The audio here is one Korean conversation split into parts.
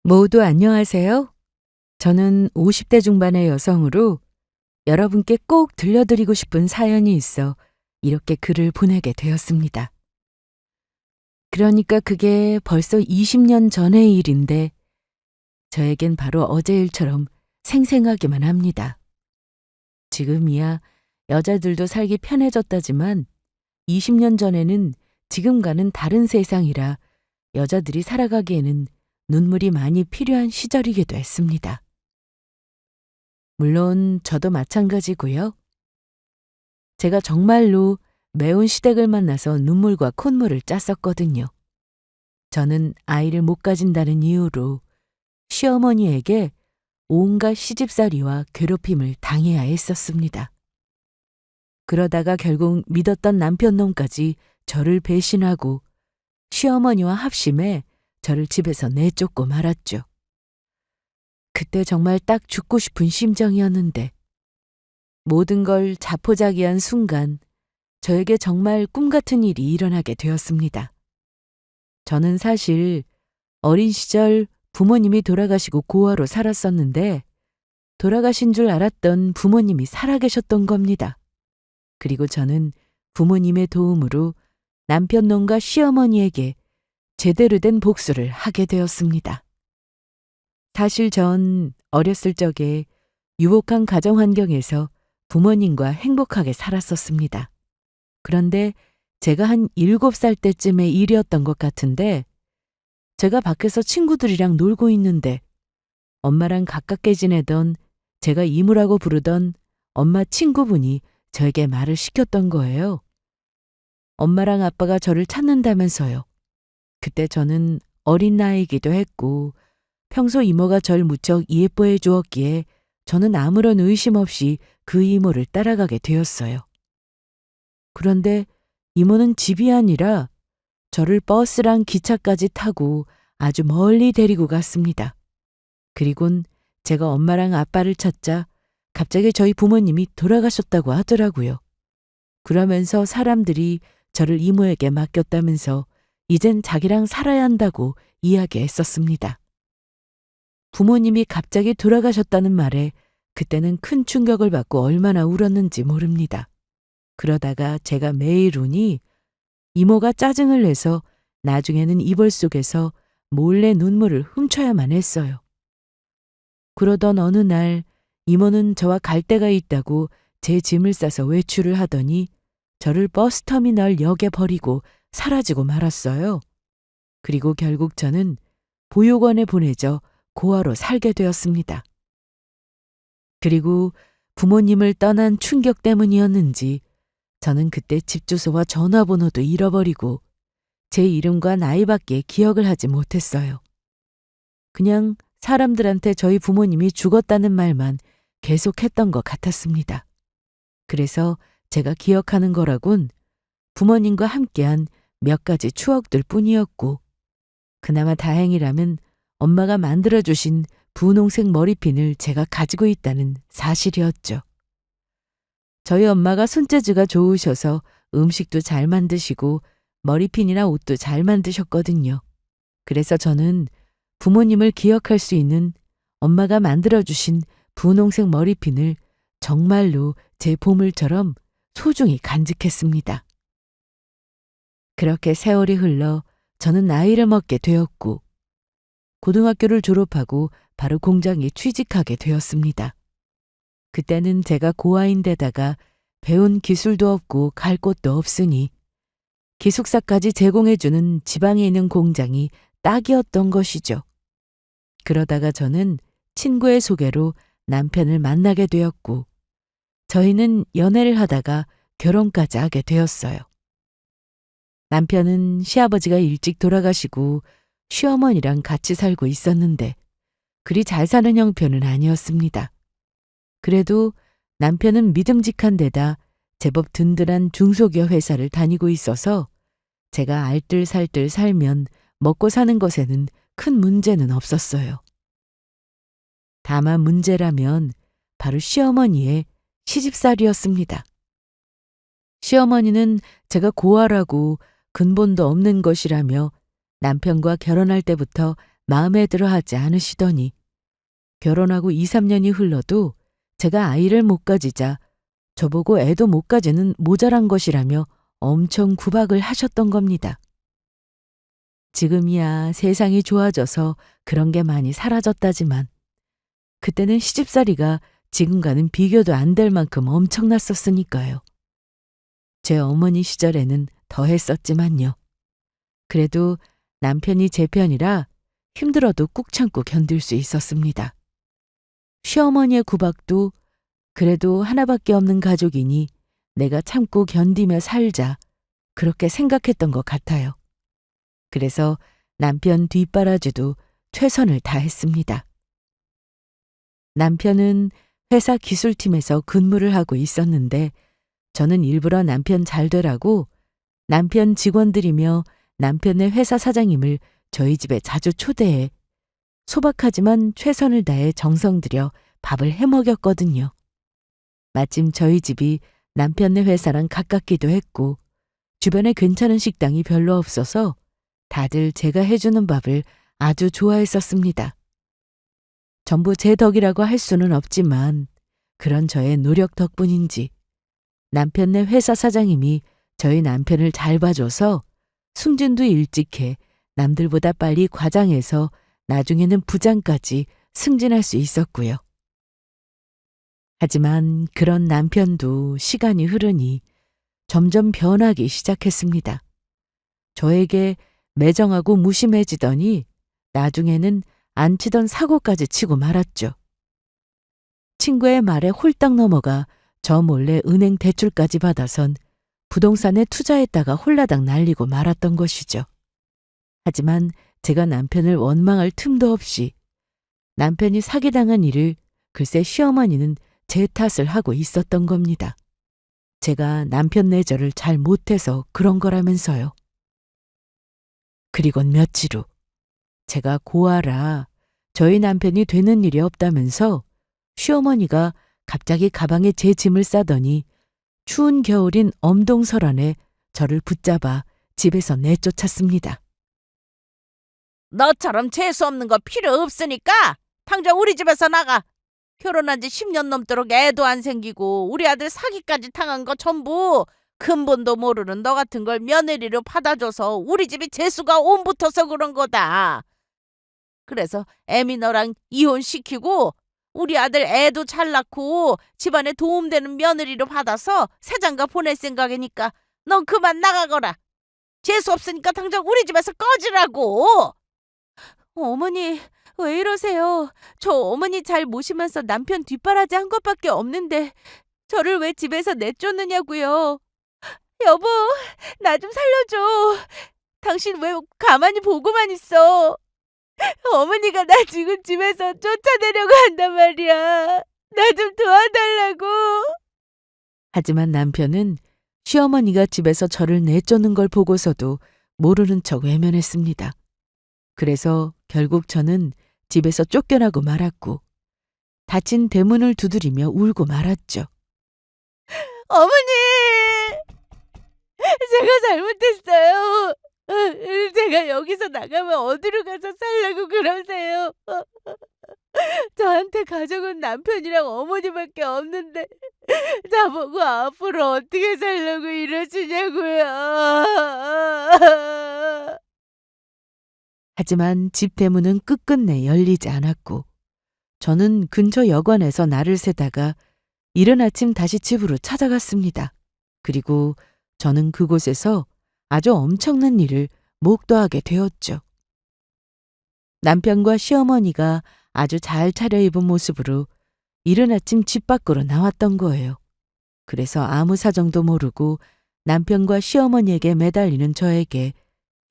모두 안녕하세요. 저는 50대 중반의 여성으로 여러분께 꼭 들려드리고 싶은 사연이 있어 이렇게 글을 보내게 되었습니다. 그러니까 그게 벌써 20년 전의 일인데 저에겐 바로 어제 일처럼 생생하기만 합니다. 지금이야 여자들도 살기 편해졌다지만 20년 전에는 지금과는 다른 세상이라 여자들이 살아가기에는 눈물이 많이 필요한 시절이기도 했습니다. 물론 저도 마찬가지고요. 제가 정말로 매운 시댁을 만나서 눈물과 콧물을 짰었거든요. 저는 아이를 못 가진다는 이유로 시어머니에게 온갖 시집살이와 괴롭힘을 당해야 했었습니다. 그러다가 결국 믿었던 남편놈까지 저를 배신하고 시어머니와 합심해 저를 집에서 내쫓고 말았죠. 그때 정말 딱 죽고 싶은 심정이었는데 모든 걸 자포자기한 순간 저에게 정말 꿈 같은 일이 일어나게 되었습니다. 저는 사실 어린 시절 부모님이 돌아가시고 고아로 살았었는데 돌아가신 줄 알았던 부모님이 살아계셨던 겁니다. 그리고 저는 부모님의 도움으로 남편놈과 시어머니에게 제대로 된 복수를 하게 되었습니다. 사실 전 어렸을 적에 유복한 가정 환경에서 부모님과 행복하게 살았었습니다. 그런데 제가 한 7살 때쯤의 일이었던 것 같은데 제가 밖에서 친구들이랑 놀고 있는데 엄마랑 가깝게 지내던 제가 이모라고 부르던 엄마 친구분이 저에게 말을 시켰던 거예요. 엄마랑 아빠가 저를 찾는다면서요. 그때 저는 어린 나이이기도 했고 평소 이모가 절 무척 예뻐해 주었기에 저는 아무런 의심 없이 그 이모를 따라가게 되었어요. 그런데 이모는 집이 아니라 저를 버스랑 기차까지 타고 아주 멀리 데리고 갔습니다. 그리곤 제가 엄마랑 아빠를 찾자 갑자기 저희 부모님이 돌아가셨다고 하더라고요. 그러면서 사람들이 저를 이모에게 맡겼다면서 이젠 자기랑 살아야 한다고 이야기했었습니다. 부모님이 갑자기 돌아가셨다는 말에 그때는 큰 충격을 받고 얼마나 울었는지 모릅니다. 그러다가 제가 매일 우니 이모가 짜증을 내서 나중에는 이불 속에서 몰래 눈물을 훔쳐야만 했어요. 그러던 어느 날 이모는 저와 갈 데가 있다고 제 짐을 싸서 외출을 하더니 저를 버스터미널 역에 버리고 사라지고 말았어요. 그리고 결국 저는 보육원에 보내져 고아로 살게 되었습니다. 그리고 부모님을 떠난 충격 때문이었는지 저는 그때 집 주소와 전화번호도 잃어버리고 제 이름과 나이밖에 기억을 하지 못했어요. 그냥 사람들한테 저희 부모님이 죽었다는 말만 계속했던 것 같았습니다. 그래서 제가 기억하는 거라곤 부모님과 함께한 몇 가지 추억들 뿐이었고 그나마 다행이라면 엄마가 만들어주신 분홍색 머리핀을 제가 가지고 있다는 사실이었죠. 저희 엄마가 손재주가 좋으셔서 음식도 잘 만드시고 머리핀이나 옷도 잘 만드셨거든요. 그래서 저는 부모님을 기억할 수 있는 엄마가 만들어주신 분홍색 머리핀을 정말로 제 보물처럼 소중히 간직했습니다. 그렇게 세월이 흘러 저는 나이를 먹게 되었고 고등학교를 졸업하고 바로 공장에 취직하게 되었습니다. 그때는 제가 고아인데다가 배운 기술도 없고 갈 곳도 없으니 기숙사까지 제공해주는 지방에 있는 공장이 딱이었던 것이죠. 그러다가 저는 친구의 소개로 남편을 만나게 되었고 저희는 연애를 하다가 결혼까지 하게 되었어요. 남편은 시아버지가 일찍 돌아가시고 시어머니랑 같이 살고 있었는데 그리 잘 사는 형편은 아니었습니다. 그래도 남편은 믿음직한 데다 제법 든든한 중소기업 회사를 다니고 있어서 제가 알뜰살뜰 살면 먹고 사는 것에는 큰 문제는 없었어요. 다만 문제라면 바로 시어머니의 시집살이였습니다. 시어머니는 제가 고아라고 근본도 없는 것이라며 남편과 결혼할 때부터 마음에 들어 하지 않으시더니 결혼하고 2, 3년이 흘러도 제가 아이를 못 가지자 저보고 애도 못 가지는 모자란 것이라며 엄청 구박을 하셨던 겁니다. 지금이야 세상이 좋아져서 그런 게 많이 사라졌다지만 그때는 시집살이가 지금과는 비교도 안 될 만큼 엄청났었으니까요. 제 어머니 시절에는 더 했었지만요. 그래도 남편이 제 편이라 힘들어도 꾹 참고 견딜 수 있었습니다. 시어머니의 구박도 그래도 하나밖에 없는 가족이니 내가 참고 견디며 살자 그렇게 생각했던 것 같아요. 그래서 남편 뒷바라지도 최선을 다했습니다. 남편은 회사 기술팀에서 근무를 하고 있었는데 저는 일부러 남편 잘 되라고 남편 직원들이며 남편의 회사 사장님을 저희 집에 자주 초대해 소박하지만 최선을 다해 정성 들여 밥을 해먹였거든요. 마침 저희 집이 남편네 회사랑 가깝기도 했고 주변에 괜찮은 식당이 별로 없어서 다들 제가 해주는 밥을 아주 좋아했었습니다. 전부 제 덕이라고 할 수는 없지만 그런 저의 노력 덕분인지 남편네 회사 사장님이 저희 남편을 잘 봐줘서 승진도 일찍 해 남들보다 빨리 과장해서 나중에는 부장까지 승진할 수 있었고요. 하지만 그런 남편도 시간이 흐르니 점점 변하기 시작했습니다. 저에게 매정하고 무심해지더니 나중에는 안 치던 사고까지 치고 말았죠. 친구의 말에 홀딱 넘어가 저 몰래 은행 대출까지 받아선 부동산에 투자했다가 홀라당 날리고 말았던 것이죠. 하지만 제가 남편을 원망할 틈도 없이 남편이 사기당한 일을 글쎄 시어머니는 제 탓을 하고 있었던 겁니다. 제가 남편 내절을 잘 못해서 그런 거라면서요. 그리곤 며칠 후 제가 고아라 저희 남편이 되는 일이 없다면서 시어머니가 갑자기 가방에 제 짐을 싸더니 추운 겨울인 엄동설안에 저를 붙잡아 집에서 내쫓았습니다. 너처럼 재수 없는 거 필요 없으니까 당장 우리 집에서 나가. 결혼한 지 10년 넘도록 애도 안 생기고 우리 아들 사기까지 당한 거 전부 근본도 모르는 너 같은 걸 며느리로 받아줘서 우리 집이 재수가 옴붙어서 그런 거다. 그래서 애미 너랑 이혼시키고 우리 아들 애도 잘 낳고 집안에 도움되는 며느리로 받아서 새장가 보낼 생각이니까 넌 그만 나가거라. 재수 없으니까 당장 우리 집에서 꺼지라고. 어머니, 왜 이러세요? 저 어머니 잘 모시면서 남편 뒷바라지 한 것밖에 없는데 저를 왜 집에서 내쫓느냐고요? 여보, 나 좀 살려줘. 당신 왜 가만히 보고만 있어? 어머니가 나 지금 집에서 쫓아내려고 한단 말이야. 나 좀 도와달라고. 하지만 남편은 시어머니가 집에서 저를 내쫓는 걸 보고서도 모르는 척 외면했습니다. 그래서 결국 저는 집에서 쫓겨나고 말았고 닫힌 대문을 두드리며 울고 말았죠. 어머니! 제가 잘못했어요. 제가 여기서 나가면 어디로 가서 살라고 그러세요? 저한테 가족은 남편이랑 어머니밖에 없는데 나보고 앞으로 어떻게 살라고 이러시냐고요. 하지만 집 대문은 끝끝내 열리지 않았고 저는 근처 여관에서 날을 새다가 이른 아침 다시 집으로 찾아갔습니다. 그리고 저는 그곳에서 아주 엄청난 일을 목도하게 되었죠. 남편과 시어머니가 아주 잘 차려입은 모습으로 이른 아침 집 밖으로 나왔던 거예요. 그래서 아무 사정도 모르고 남편과 시어머니에게 매달리는 저에게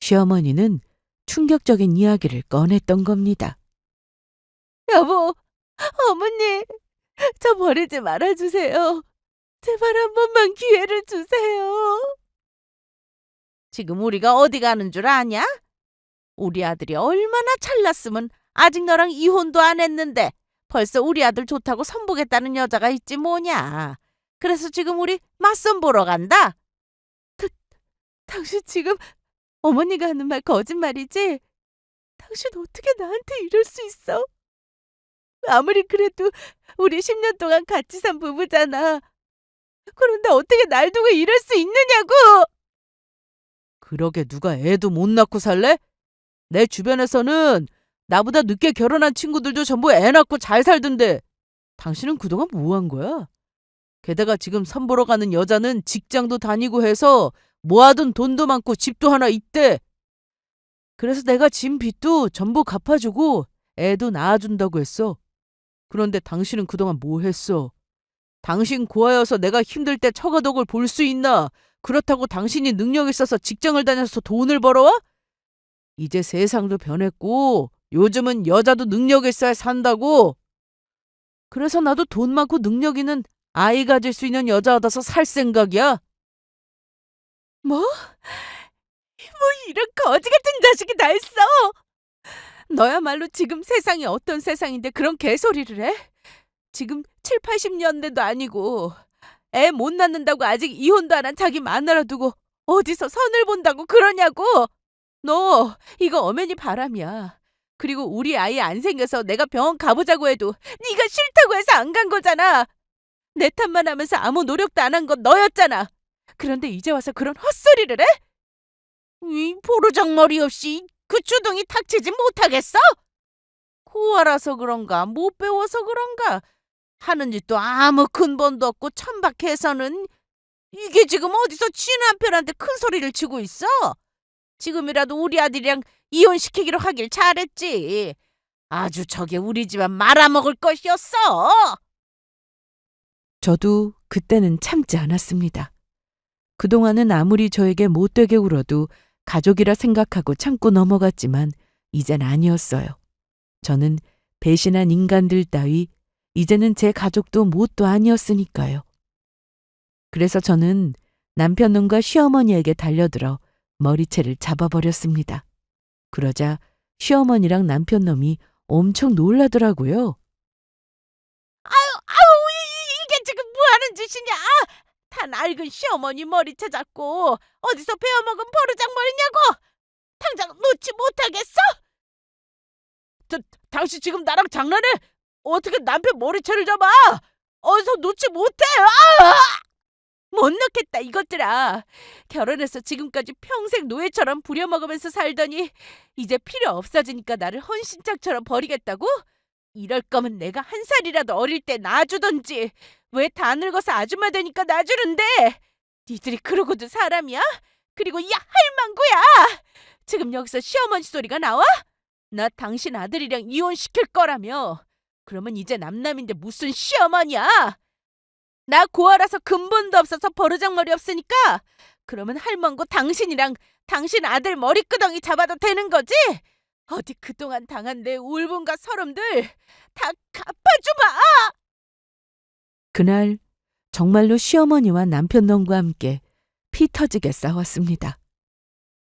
시어머니는 충격적인 이야기를 꺼냈던 겁니다. 여보, 어머니, 저 버리지 말아주세요. 제발 한 번만 기회를 주세요. 지금 우리가 어디 가는 줄 아냐? 우리 아들이 얼마나 잘났으면 아직 너랑 이혼도 안 했는데 벌써 우리 아들 좋다고 선보겠다는 여자가 있지 뭐냐. 그래서 지금 우리 맞선 보러 간다. 당신 지금 어머니가 하는 말 거짓말이지? 당신 어떻게 나한테 이럴 수 있어? 아무리 그래도 우리 10년 동안 같이 산 부부잖아. 그런데 어떻게 날 두고 이럴 수 있느냐고! 그러게 누가 애도 못 낳고 살래? 내 주변에서는 나보다 늦게 결혼한 친구들도 전부 애 낳고 잘 살던데 당신은 그동안 뭐 한 거야? 게다가 지금 선보러 가는 여자는 직장도 다니고 해서 모아둔 돈도 많고 집도 하나 있대. 그래서 내가 진 빚도 전부 갚아주고 애도 낳아준다고 했어. 그런데 당신은 그동안 뭐 했어? 당신 고아여서 내가 힘들 때 처가덕을 볼 수 있나? 그렇다고 당신이 능력 있어서 직장을 다녀서 돈을 벌어와? 이제 세상도 변했고 요즘은 여자도 능력 있어야 산다고. 그래서 나도 돈 많고 능력 있는 아이 가질 수 있는 여자 얻어서 살 생각이야. 뭐? 이런 거지 같은 자식이 다 있어! 너야말로 지금 세상이 어떤 세상인데 그런 개소리를 해? 지금 7, 80년대도 아니고 애 못 낳는다고 아직 이혼도 안 한 자기 마누라 두고 어디서 선을 본다고 그러냐고! 너 이거 엄연히 바람이야. 그리고 우리 아이 안 생겨서 내가 병원 가보자고 해도 네가 싫다고 해서 안 간 거잖아. 내 탓만 하면서 아무 노력도 안 한 건 너였잖아. 그런데 이제 와서 그런 헛소리를 해? 이 포르장머리 없이 그 주둥이 탁치지 못하겠어? 고아라서 그런가 못 배워서 그런가 하는 짓도 아무 근본도 없고 천박해서는 이게 지금 어디서 지 남편한테 큰 소리를 치고 있어? 지금이라도 우리 아들이랑 이혼시키기로 하길 잘했지. 아주 저게 우리 집안 말아먹을 것이었어. 저도 그때는 참지 않았습니다. 그동안은 아무리 저에게 못되게 굴어도 가족이라 생각하고 참고 넘어갔지만 이젠 아니었어요. 저는 배신한 인간들 따위 이제는 제 가족도 뭣도 아니었으니까요. 그래서 저는 남편놈과 시어머니에게 달려들어 머리채를 잡아버렸습니다. 그러자 시어머니랑 남편놈이 엄청 놀라더라고요. 아우 이게 지금 뭐하는 짓이냐? 다 낡은 시어머니 머리채 잡고 어디서 베어먹은 버르장머리냐고? 당장 놓지 못하겠어? 당신 지금 나랑 장난해? 어떻게 남편 머리채를 잡아? 어디서 놓지 못해? 못 넣겠다 이것들아. 결혼해서 지금까지 평생 노예처럼 부려먹으면서 살더니 이제 필요 없어지니까 나를 헌신짝처럼 버리겠다고? 이럴 거면 내가 한 살이라도 어릴 때 놔주던지. 왜 다 늙어서 아줌마 되니까 놔주는데? 니들이 그러고도 사람이야? 그리고 야 할망구야! 지금 여기서 시어머니 소리가 나와? 나 당신 아들이랑 이혼시킬 거라며. 그러면 이제 남남인데 무슨 시어머니야? 나 고아라서 근본도 없어서 버르장머리 없으니까 그러면 할망구 당신이랑 당신 아들 머리끄덩이 잡아도 되는 거지? 어디 그동안 당한 내 울분과 서름들 다 갚아주마! 그날 정말로 시어머니와 남편놈과 함께 피 터지게 싸웠습니다.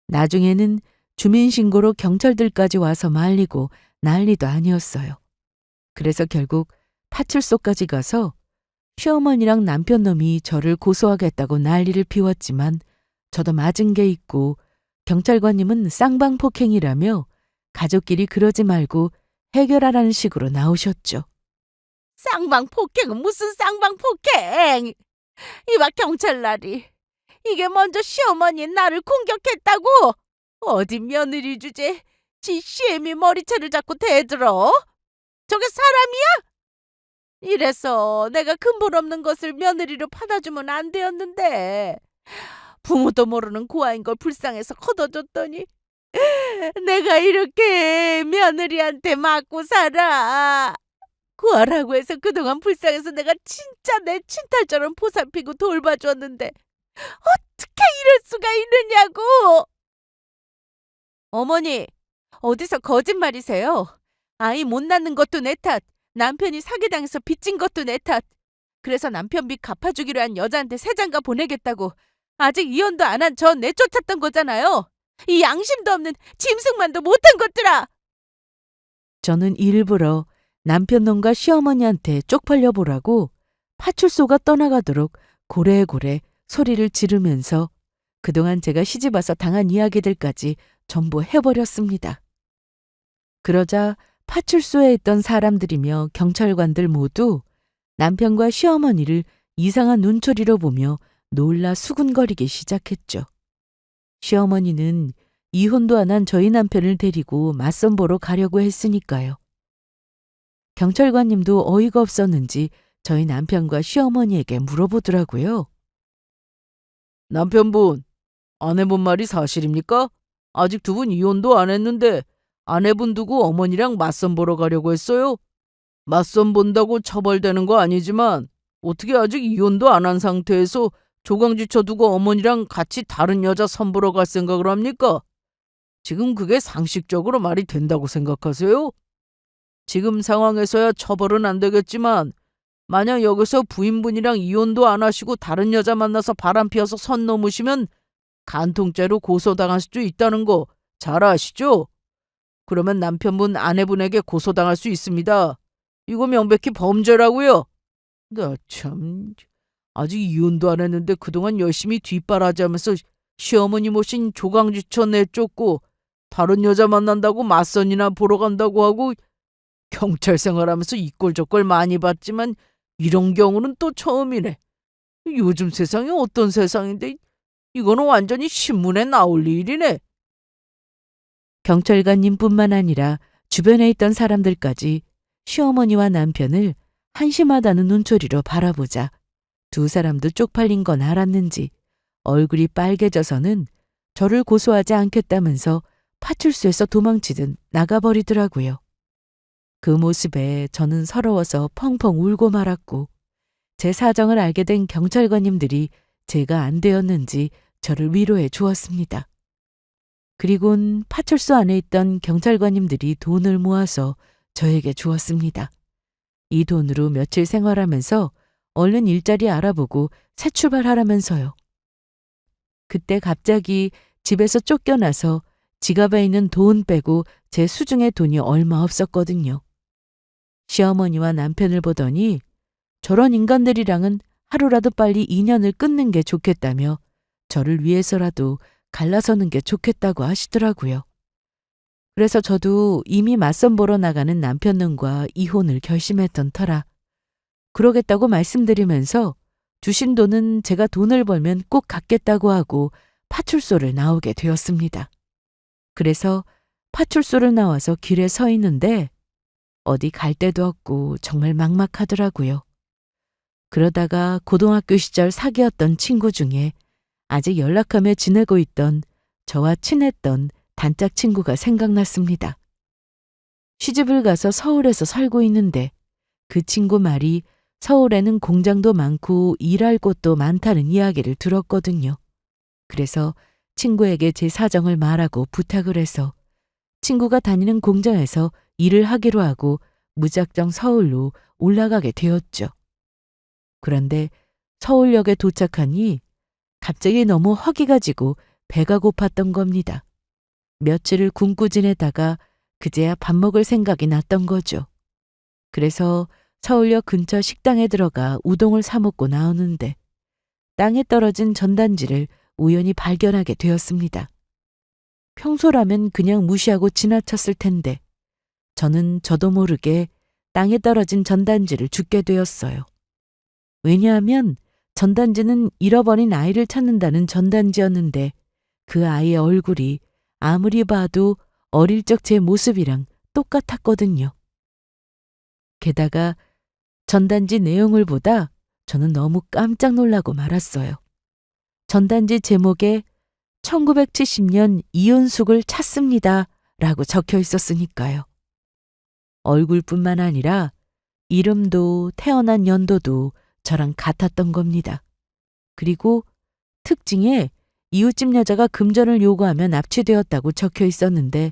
나중에는 주민신고로 경찰들까지 와서 말리고 난리도 아니었어요. 그래서 결국 파출소까지 가서 시어머니랑 남편놈이 저를 고소하겠다고 난리를 피웠지만 저도 맞은 게 있고 경찰관님은 쌍방폭행이라며 가족끼리 그러지 말고 해결하라는 식으로 나오셨죠. 쌍방폭행은 무슨 쌍방폭행? 이봐 경찰날이. 이게 먼저 시어머니 나를 공격했다고? 어디 며느리 주제 지 시애미 머리채를 잡고 대들어? 저게 사람이야? 이래서 내가 근본 없는 것을 며느리로 받아주면 안 되었는데 부모도 모르는 고아인 걸 불쌍해서 걷어줬더니 내가 이렇게 며느리한테 맞고 살아. 고아라고 해서 그동안 불쌍해서 내가 진짜 내 친딸처럼 보살피고 돌봐줬는데 어떻게 이럴 수가 있느냐고. 어머니, 어디서 거짓말이세요? 아이 못 낳는 것도 내 탓, 남편이 사기당해서 빚진 것도 내 탓. 그래서 남편 빚 갚아주기로 한 여자한테 새 장가 보내겠다고 아직 이혼도 안 한 저 내쫓았던 거잖아요. 이 양심도 없는 짐승만도 못한 것들아! 저는 일부러 남편놈과 시어머니한테 쪽팔려 보라고 파출소가 떠나가도록 고래고래 소리를 지르면서 그동안 제가 시집와서 당한 이야기들까지 전부 해버렸습니다. 그러자 파출소에 있던 사람들이며 경찰관들 모두 남편과 시어머니를 이상한 눈초리로 보며 놀라 수군거리기 시작했죠. 시어머니는 이혼도 안 한 저희 남편을 데리고 맞선 보러 가려고 했으니까요. 경찰관님도 어이가 없었는지 저희 남편과 시어머니에게 물어보더라고요. 남편분, 아내분 말이 사실입니까? 아직 두 분 이혼도 안 했는데 아내분 두고 어머니랑 맞선 보러 가려고 했어요? 맞선 본다고 처벌되는 거 아니지만 어떻게 아직 이혼도 안 한 상태에서 조강지쳐 두고 어머니랑 같이 다른 여자 선보러 갈 생각을 합니까? 지금 그게 상식적으로 말이 된다고 생각하세요? 지금 상황에서야 처벌은 안 되겠지만 만약 여기서 부인분이랑 이혼도 안 하시고 다른 여자 만나서 바람 피워서 선 넘으시면 간통죄로 고소당할 수도 있다는 거 잘 아시죠? 그러면 남편분 아내분에게 고소당할 수 있습니다. 이거 명백히 범죄라고요. 나 참, 아직 이혼도 안 했는데 그동안 열심히 뒷바라지하면서 시어머니 모신 조강지처 내쫓고 다른 여자 만난다고 맞선이나 보러 간다고 하고 경찰 생활하면서 이꼴저꼴 많이 봤지만 이런 경우는 또 처음이네. 요즘 세상이 어떤 세상인데 이거는 완전히 신문에 나올 일이네. 경찰관님뿐만 아니라 주변에 있던 사람들까지 시어머니와 남편을 한심하다는 눈초리로 바라보자 두 사람도 쪽팔린 건 알았는지 얼굴이 빨개져서는 저를 고소하지 않겠다면서 파출소에서 도망치듯 나가버리더라고요. 그 모습에 저는 서러워서 펑펑 울고 말았고 제 사정을 알게 된 경찰관님들이 제가 안 되었는지 저를 위로해 주었습니다. 그리곤 파출소 안에 있던 경찰관님들이 돈을 모아서 저에게 주었습니다. 이 돈으로 며칠 생활하면서 얼른 일자리 알아보고 새 출발하라면서요. 그때 갑자기 집에서 쫓겨나서 지갑에 있는 돈 빼고 제 수중에 돈이 얼마 없었거든요. 시어머니와 남편을 보더니 저런 인간들이랑은 하루라도 빨리 인연을 끊는 게 좋겠다며 저를 위해서라도 갈라서는 게 좋겠다고 하시더라고요. 그래서 저도 이미 맞선 보러 나가는 남편과 이혼을 결심했던 터라 그러겠다고 말씀드리면서 주신 돈은 제가 돈을 벌면 꼭 갚겠다고 하고 파출소를 나오게 되었습니다. 그래서 파출소를 나와서 길에 서 있는데 어디 갈 데도 없고 정말 막막하더라고요. 그러다가 고등학교 시절 사귀었던 친구 중에 아직 연락하며 지내고 있던 저와 친했던 단짝 친구가 생각났습니다. 시집을 가서 서울에서 살고 있는데 그 친구 말이 서울에는 공장도 많고 일할 곳도 많다는 이야기를 들었거든요. 그래서 친구에게 제 사정을 말하고 부탁을 해서 친구가 다니는 공장에서 일을 하기로 하고 무작정 서울로 올라가게 되었죠. 그런데 서울역에 도착하니 갑자기 너무 허기가 지고 배가 고팠던 겁니다. 며칠을 굶고 지내다가 그제야 밥 먹을 생각이 났던 거죠. 그래서 서울역 근처 식당에 들어가 우동을 사 먹고 나오는데 땅에 떨어진 전단지를 우연히 발견하게 되었습니다. 평소라면 그냥 무시하고 지나쳤을 텐데 저는 저도 모르게 땅에 떨어진 전단지를 줍게 되었어요. 왜냐하면 전단지는 잃어버린 아이를 찾는다는 전단지였는데 그 아이의 얼굴이 아무리 봐도 어릴 적 제 모습이랑 똑같았거든요. 게다가 전단지 내용을 보다 저는 너무 깜짝 놀라고 말았어요. 전단지 제목에 1970년 이윤숙을 찾습니다 라고 적혀 있었으니까요. 얼굴뿐만 아니라 이름도 태어난 연도도 저랑 같았던 겁니다. 그리고 특징에 이웃집 여자가 금전을 요구하면 납치되었다고 적혀 있었는데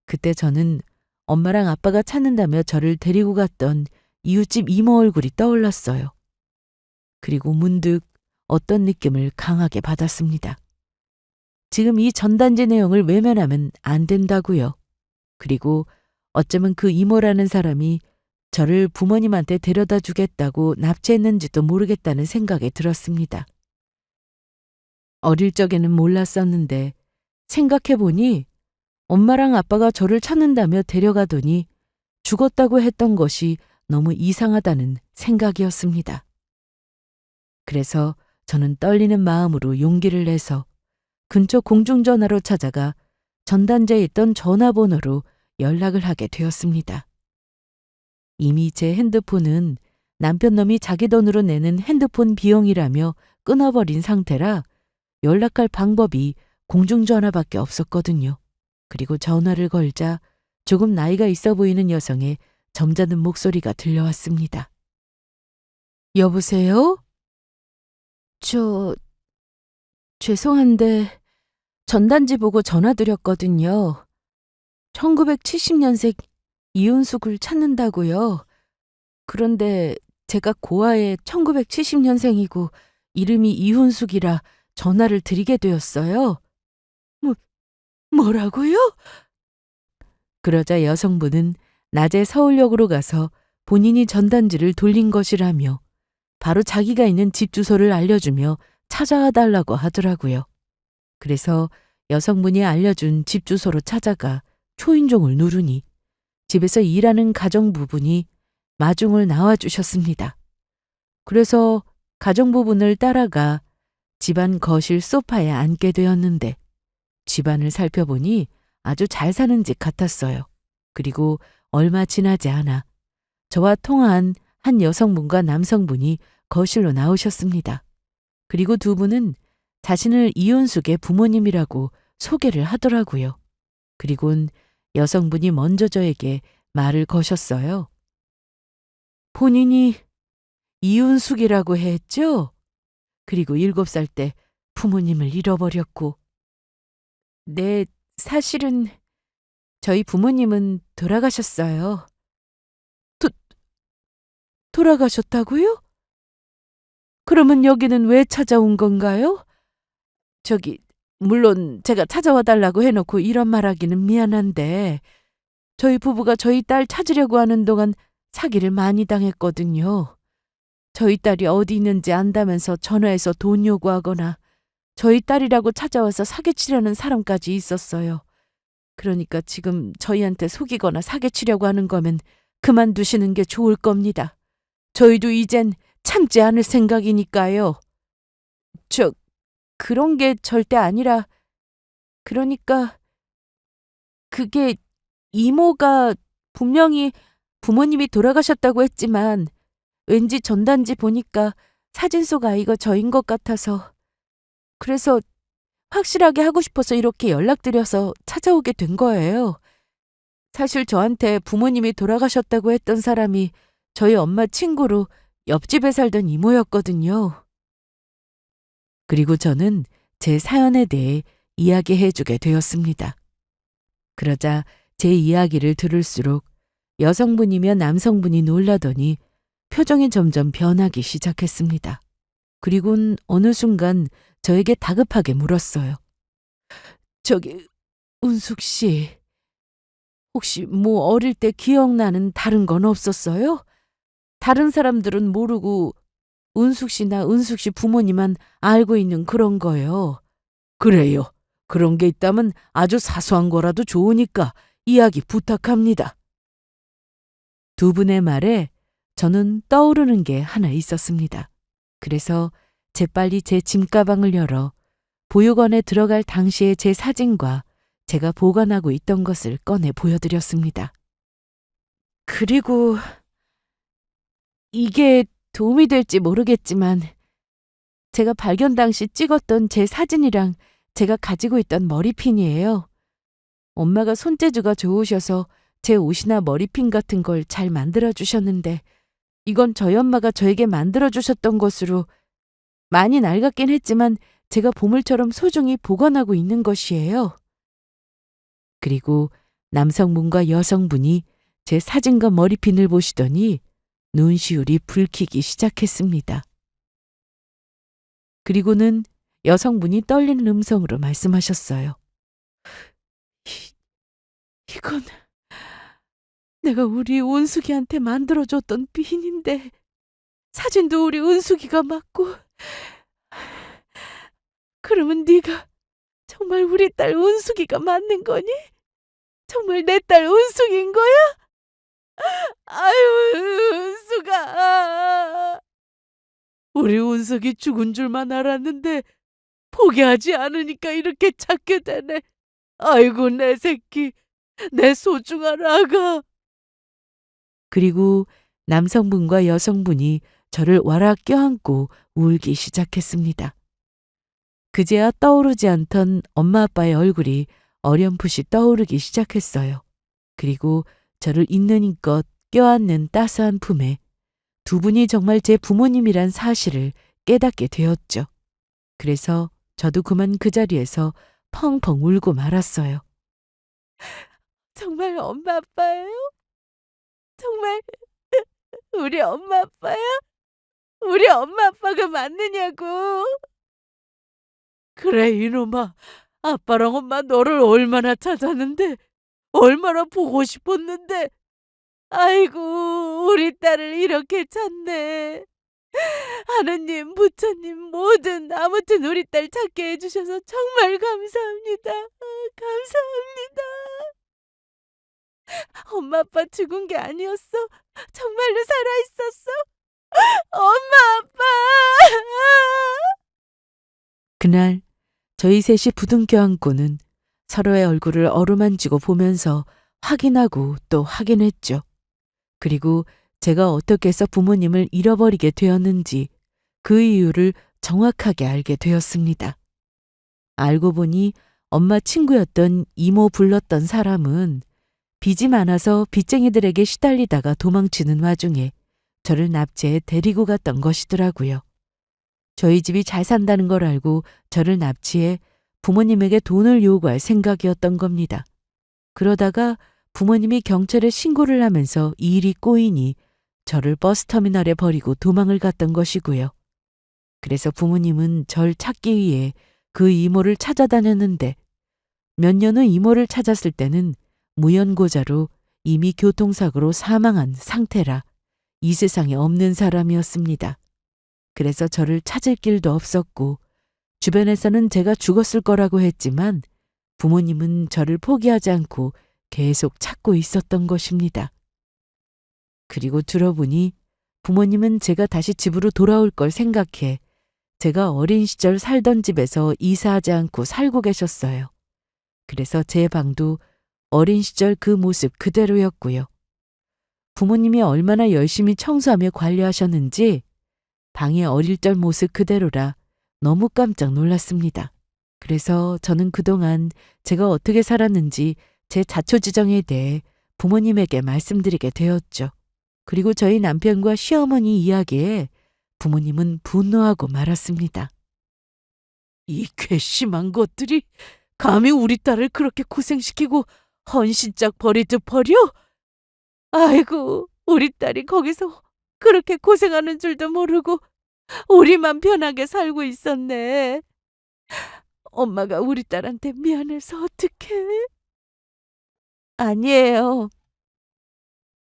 그때 저는 엄마랑 아빠가 찾는다며 저를 데리고 갔던 이웃집 이모 얼굴이 떠올랐어요. 그리고 문득 어떤 느낌을 강하게 받았습니다. 지금 이 전단지 내용을 외면하면 안 된다고요. 그리고 어쩌면 그 이모라는 사람이 저를 부모님한테 데려다 주겠다고 납치했는지도 모르겠다는 생각이 들었습니다. 어릴 적에는 몰랐었는데 생각해보니 엄마랑 아빠가 저를 찾는다며 데려가더니 죽었다고 했던 것이 너무 이상하다는 생각이었습니다. 그래서 저는 떨리는 마음으로 용기를 내서 근처 공중전화로 찾아가 전단지에 있던 전화번호로 연락을 하게 되었습니다. 이미 제 핸드폰은 남편 놈이 자기 돈으로 내는 핸드폰 비용이라며 끊어버린 상태라 연락할 방법이 공중전화밖에 없었거든요. 그리고 전화를 걸자 조금 나이가 있어 보이는 여성의 점잖은 목소리가 들려왔습니다. 여보세요? 죄송한데 전단지 보고 전화드렸거든요. 1970년생 이윤숙을 찾는다고요. 그런데 제가 고아에 1970년생이고 이름이 이훈숙이라 전화를 드리게 되었어요. 뭐라고요? 그러자 여성분은 낮에 서울역으로 가서 본인이 전단지를 돌린 것이라며 바로 자기가 있는 집 주소를 알려주며 찾아와 달라고 하더라고요. 그래서 여성분이 알려준 집 주소로 찾아가 초인종을 누르니 집에서 일하는 가정부분이 마중을 나와주셨습니다. 그래서 가정부분을 따라가 집안 거실 소파에 앉게 되었는데 집안을 살펴보니 아주 잘 사는 집 같았어요. 그리고 얼마 지나지 않아 저와 통화한 한 여성분과 남성분이 거실로 나오셨습니다. 그리고 두 분은 자신을 이윤숙의 부모님이라고 소개를 하더라고요. 그리곤 여성분이 먼저 저에게 말을 거셨어요. 본인이 이윤숙이라고 했죠? 그리고 7살 때 부모님을 잃어버렸고. 네, 사실은 저희 부모님은 돌아가셨어요. 돌아가셨다고요? 그러면 여기는 왜 찾아온 건가요? 물론 제가 찾아와 달라고 해놓고 이런 말하기는 미안한데 저희 부부가 저희 딸 찾으려고 하는 동안 사기를 많이 당했거든요. 저희 딸이 어디 있는지 안다면서 전화해서 돈 요구하거나 저희 딸이라고 찾아와서 사기치려는 사람까지 있었어요. 그러니까 지금 저희한테 속이거나 사기치려고 하는 거면 그만두시는 게 좋을 겁니다. 저희도 이젠 참지 않을 생각이니까요. 그런 게 절대 아니라, 그러니까 그게 이모가 분명히 부모님이 돌아가셨다고 했지만 왠지 전단지 보니까 사진 속 아이가 저인 것 같아서 그래서 확실하게 하고 싶어서 이렇게 연락드려서 찾아오게 된 거예요. 사실 저한테 부모님이 돌아가셨다고 했던 사람이 저희 엄마 친구로 옆집에 살던 이모였거든요. 그리고 저는 제 사연에 대해 이야기해주게 되었습니다. 그러자 제 이야기를 들을수록 여성분이며 남성분이 놀라더니 표정이 점점 변하기 시작했습니다. 그리곤 어느 순간 저에게 다급하게 물었어요. 은숙 씨, 혹시 어릴 때 기억나는 다른 건 없었어요? 다른 사람들은 모르고 은숙 씨나 은숙 씨 부모님만 알고 있는 그런 거요. 그래요. 그런 게 있다면 아주 사소한 거라도 좋으니까 이야기 부탁합니다. 두 분의 말에 저는 떠오르는 게 하나 있었습니다. 그래서 재빨리 제 짐가방을 열어 보육원에 들어갈 당시의 제 사진과 제가 보관하고 있던 것을 꺼내 보여드렸습니다. 그리고 이게 도움이 될지 모르겠지만 제가 발견 당시 찍었던 제 사진이랑 제가 가지고 있던 머리핀이에요. 엄마가 손재주가 좋으셔서 제 옷이나 머리핀 같은 걸 잘 만들어주셨는데 이건 저희 엄마가 저에게 만들어주셨던 것으로 많이 낡았긴 했지만 제가 보물처럼 소중히 보관하고 있는 것이에요. 그리고 남성분과 여성분이 제 사진과 머리핀을 보시더니 눈시울이 붉히기 시작했습니다. 그리고는 여성분이 떨리는 음성으로 말씀하셨어요. 이건 내가 우리 은숙이한테 만들어줬던 핀인데 사진도 우리 은숙이가 맞고 그러면 네가 정말 우리 딸 은숙이가 맞는 거니? 정말 내 딸 은숙인 거야? 아유, 은숙아. 우리 운석이 죽은 줄만 알았는데 포기하지 않으니까 이렇게 찾게 되네. 아이고 내 새끼, 내 소중한 아가. 그리고 남성분과 여성분이 저를 와락 껴안고 울기 시작했습니다. 그제야 떠오르지 않던 엄마 아빠의 얼굴이 어렴풋이 떠오르기 시작했어요. 그리고 저를 있는 힘껏 껴안는 따스한 품에 두 분이 정말 제 부모님이란 사실을 깨닫게 되었죠. 그래서 저도 그만 그 자리에서 펑펑 울고 말았어요. 정말 엄마 아빠예요? 정말 우리 엄마 아빠야? 우리 엄마 아빠가 맞느냐고. 그래 이놈아, 아빠랑 엄마 너를 얼마나 찾았는데, 얼마나 보고 싶었는데. 아이고, 우리 딸을 이렇게 찾네. 하느님, 부처님, 뭐든 아무튼 우리 딸 찾게 해주셔서 정말 감사합니다. 감사합니다. 엄마 아빠 죽은 게 아니었어. 정말로 살아있었어. 엄마 아빠. 그날 저희 셋이 부둥켜 안고는 서로의 얼굴을 어루만지고 보면서 확인하고 또 확인했죠. 그리고 제가 어떻게 해서 부모님을 잃어버리게 되었는지 그 이유를 정확하게 알게 되었습니다. 알고 보니 엄마 친구였던 이모 불렀던 사람은 빚이 많아서 빚쟁이들에게 시달리다가 도망치는 와중에 저를 납치해 데리고 갔던 것이더라고요. 저희 집이 잘 산다는 걸 알고 저를 납치해 부모님에게 돈을 요구할 생각이었던 겁니다. 그러다가 부모님이 경찰에 신고를 하면서 이 일이 꼬이니 저를 버스터미널에 버리고 도망을 갔던 것이고요. 그래서 부모님은 절 찾기 위해 그 이모를 찾아다녔는데 몇 년 후 이모를 찾았을 때는 무연고자로 이미 교통사고로 사망한 상태라 이 세상에 없는 사람이었습니다. 그래서 저를 찾을 길도 없었고 주변에서는 제가 죽었을 거라고 했지만 부모님은 저를 포기하지 않고 계속 찾고 있었던 것입니다. 그리고 들어보니 부모님은 제가 다시 집으로 돌아올 걸 생각해 제가 어린 시절 살던 집에서 이사하지 않고 살고 계셨어요. 그래서 제 방도 어린 시절 그 모습 그대로였고요. 부모님이 얼마나 열심히 청소하며 관리하셨는지 방의 어릴 적 모습 그대로라 너무 깜짝 놀랐습니다. 그래서 저는 그동안 제가 어떻게 살았는지 제 자초지정에 대해 부모님에게 말씀드리게 되었죠. 그리고 저희 남편과 시어머니 이야기에 부모님은 분노하고 말았습니다. 이 괘씸한 것들이 감히 우리 딸을 그렇게 고생시키고 헌신짝 버리듯 버려? 아이고, 우리 딸이 거기서 그렇게 고생하는 줄도 모르고 우리만 편하게 살고 있었네. 엄마가 우리 딸한테 미안해서 어떡해. 아니에요.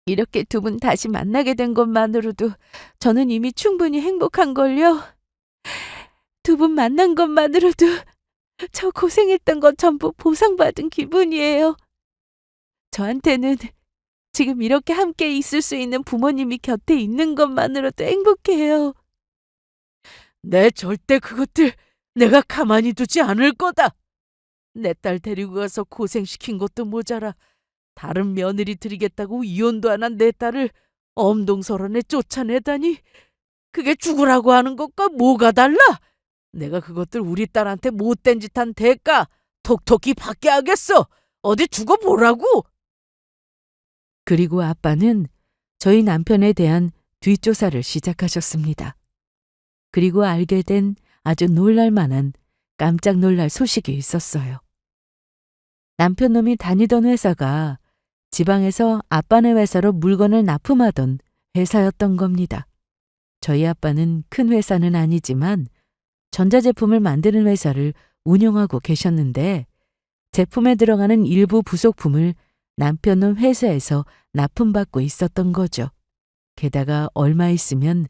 이렇게 두 분 다시 만나게 된 것만으로도 저는 이미 충분히 행복한걸요. 두 분 만난 것만으로도 저 고생했던 것 전부 보상받은 기분이에요. 저한테는 지금 이렇게 함께 있을 수 있는 부모님이 곁에 있는 것만으로도 행복해요. 내 절대 그것들 내가 가만히 두지 않을 거다. 내 딸 데리고 가서 고생시킨 것도 모자라 다른 며느리 드리겠다고 이혼도 안 한 내 딸을 엄동설원에 쫓아내다니, 그게 죽으라고 하는 것과 뭐가 달라? 내가 그것들 우리 딸한테 못된 짓 한 대가 톡톡히 받게 하겠어. 어디 죽어보라고. 그리고 아빠는 저희 남편에 대한 뒷조사를 시작하셨습니다. 그리고 알게 된 아주 놀랄만한 깜짝 놀랄 소식이 있었어요. 남편 놈이 다니던 회사가 지방에서 아빠네 회사로 물건을 납품하던 회사였던 겁니다. 저희 아빠는 큰 회사는 아니지만 전자제품을 만드는 회사를 운영하고 계셨는데 제품에 들어가는 일부 부속품을 남편 놈 회사에서 납품받고 있었던 거죠. 게다가 얼마 있으면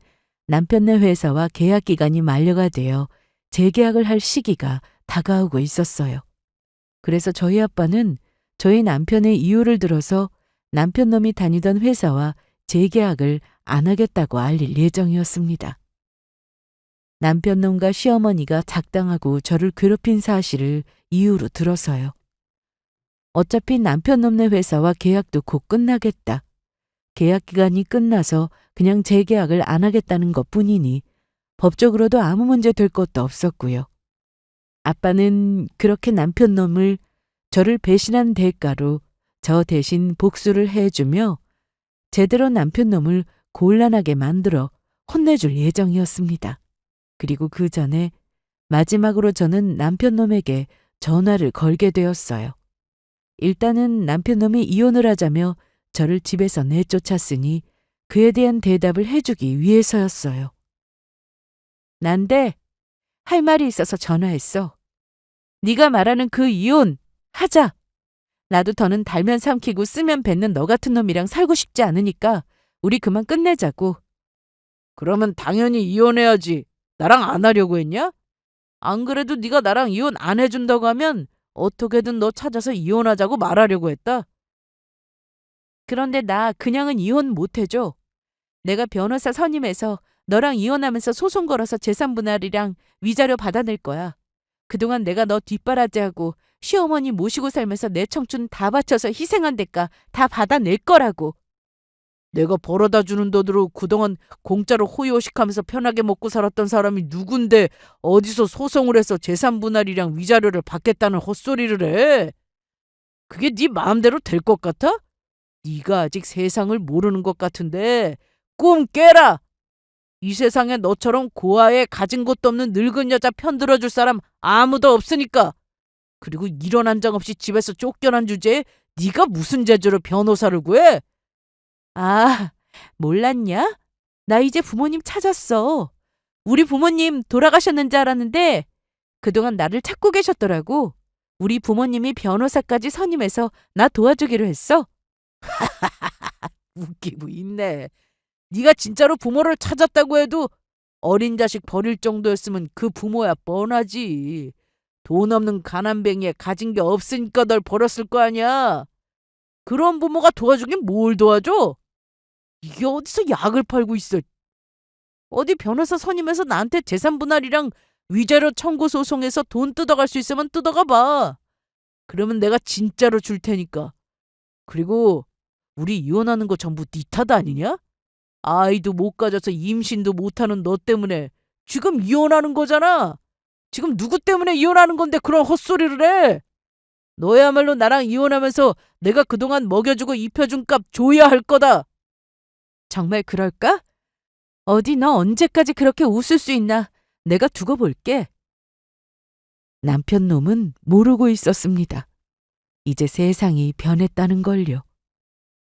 남편네 회사와 계약 기간이 만료가 되어 재계약을 할 시기가 다가오고 있었어요. 그래서 저희 아빠는 저희 남편의 이유를 들어서 남편 놈이 다니던 회사와 재계약을 안 하겠다고 알릴 예정이었습니다. 남편 놈과 시어머니가 작당하고 저를 괴롭힌 사실을 이유로 들어서요. 어차피 남편 놈네 회사와 계약도 곧 끝나겠다. 계약 기간이 끝나서 그냥 재계약을 안 하겠다는 것뿐이니 법적으로도 아무 문제 될 것도 없었고요. 아빠는 그렇게 남편 놈을 저를 배신한 대가로 저 대신 복수를 해주며 제대로 남편 놈을 곤란하게 만들어 혼내줄 예정이었습니다. 그리고 그 전에 마지막으로 저는 남편 놈에게 전화를 걸게 되었어요. 일단은 남편 놈이 이혼을 하자며 저를 집에서 내쫓았으니 그에 대한 대답을 해주기 위해서였어요. 난데 할 말이 있어서 전화했어. 네가 말하는 그 이혼 하자. 나도 더는 달면 삼키고 쓰면 뱉는 너 같은 놈이랑 살고 싶지 않으니까 우리 그만 끝내자고. 그러면 당연히 이혼해야지. 나랑 안 하려고 했냐? 안 그래도 네가 나랑 이혼 안 해준다고 하면 어떻게든 너 찾아서 이혼하자고 말하려고 했다. 그런데 나 그냥은 이혼 못 해줘. 내가 변호사 선임해서 너랑 이혼하면서 소송 걸어서 재산 분할이랑 위자료 받아낼 거야. 그동안 내가 너 뒷바라지하고 시어머니 모시고 살면서 내 청춘 다 바쳐서 희생한 대가 다 받아낼 거라고. 내가 벌어다 주는 돈으로 그동안 공짜로 호의호식하면서 편하게 먹고 살았던 사람이 누군데 어디서 소송을 해서 재산 분할이랑 위자료를 받겠다는 헛소리를 해. 그게 네 마음대로 될 것 같아? 네가 아직 세상을 모르는 것 같은데 꿈 깨라. 이 세상에 너처럼 고아에 가진 것도 없는 늙은 여자 편들어줄 사람 아무도 없으니까. 그리고 이런 한 장 없이 집에서 쫓겨난 주제에 네가 무슨 재주로 변호사를 구해? 아, 몰랐냐? 나 이제 부모님 찾았어. 우리 부모님 돌아가셨는 줄 알았는데 그동안 나를 찾고 계셨더라고. 우리 부모님이 변호사까지 선임해서 나 도와주기로 했어. 웃기고 있네. 네가 진짜로 부모를 찾았다고 해도 어린 자식 버릴 정도였으면 그 부모야 뻔하지. 돈 없는 가난뱅이에 가진 게 없으니까 널 버렸을 거 아니야. 그런 부모가 도와주긴 뭘 도와줘? 이게 어디서 약을 팔고 있어. 어디 변호사 선임해서 나한테 재산 분할이랑 위자료 청구 소송해서 돈 뜯어갈 수 있으면 뜯어가 봐. 그러면 내가 진짜로 줄 테니까. 그리고 우리 이혼하는 거 전부 네 탓 아니냐? 아이도 못 가져서 임신도 못하는 너 때문에 지금 이혼하는 거잖아. 지금 누구 때문에 이혼하는 건데 그런 헛소리를 해? 너야말로 나랑 이혼하면서 내가 그동안 먹여주고 입혀준 값 줘야 할 거다. 정말 그럴까? 어디 너 언제까지 그렇게 웃을 수 있나? 내가 두고 볼게. 남편 놈은 모르고 있었습니다. 이제 세상이 변했다는 걸요.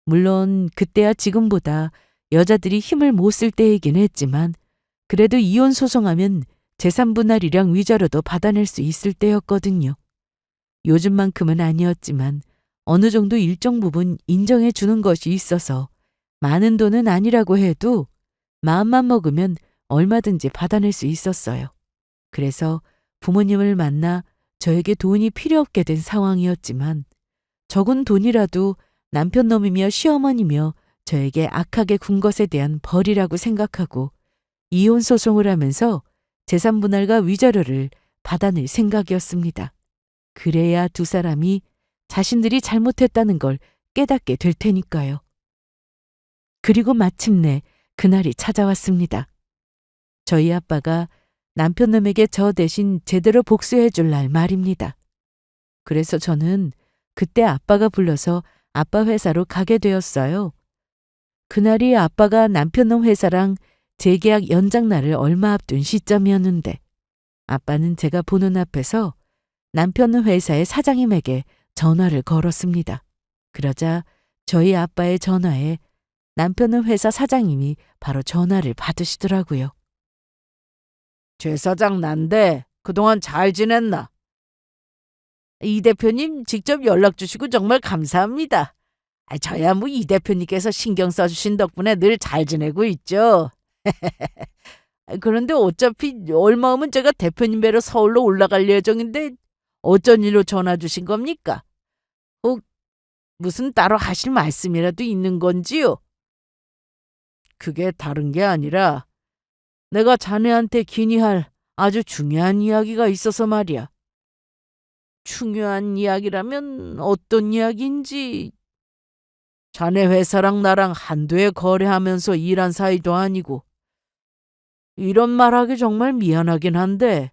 물론 그때야 지금보다 여자들이 힘을 못 쓸 때이긴 했지만 그래도 이혼 소송하면 재산 분할이랑 위자료도 받아낼 수 있을 때였거든요. 요즘만큼은 아니었지만 어느 정도 일정 부분 인정해 주는 것이 있어서 많은 돈은 아니라고 해도 마음만 먹으면 얼마든지 받아낼 수 있었어요. 그래서 부모님을 만나 저에게 돈이 필요 없게 된 상황이었지만 적은 돈이라도 남편 놈이며 시어머니며 저에게 악하게 군 것에 대한 벌이라고 생각하고 이혼 소송을 하면서 재산 분할과 위자료를 받아낼 생각이었습니다. 그래야 두 사람이 자신들이 잘못했다는 걸 깨닫게 될 테니까요. 그리고 마침내 그날이 찾아왔습니다. 저희 아빠가 남편놈에게 저 대신 제대로 복수해 줄 날 말입니다. 그래서 저는 그때 아빠가 불러서 아빠 회사로 가게 되었어요. 그날이 아빠가 남편놈 회사랑 재계약 연장 날을 얼마 앞둔 시점이었는데 아빠는 제가 보는 앞에서 남편 회사의 사장님에게 전화를 걸었습니다. 그러자 저희 아빠의 전화에 남편 회사 사장님이 바로 전화를 받으시더라고요. 최 사장 난데 그동안 잘 지냈나? 이 대표님 직접 연락 주시고 정말 감사합니다. 저야 뭐 이 대표님께서 신경 써주신 덕분에 늘 잘 지내고 있죠. 그런데 어차피 얼마 후면 제가 대표님 뵈러 서울로 올라갈 예정인데 어쩐 일로 전화 주신 겁니까? 무슨 따로 하실 말씀이라도 있는 건지요? 그게 다른 게 아니라 내가 자네한테 기니할 아주 중요한 이야기가 있어서 말이야. 중요한 이야기라면 어떤 이야기인지. 자네 회사랑 나랑 한도에 거래하면서 일한 사이도 아니고 이런 말하기 정말 미안하긴 한데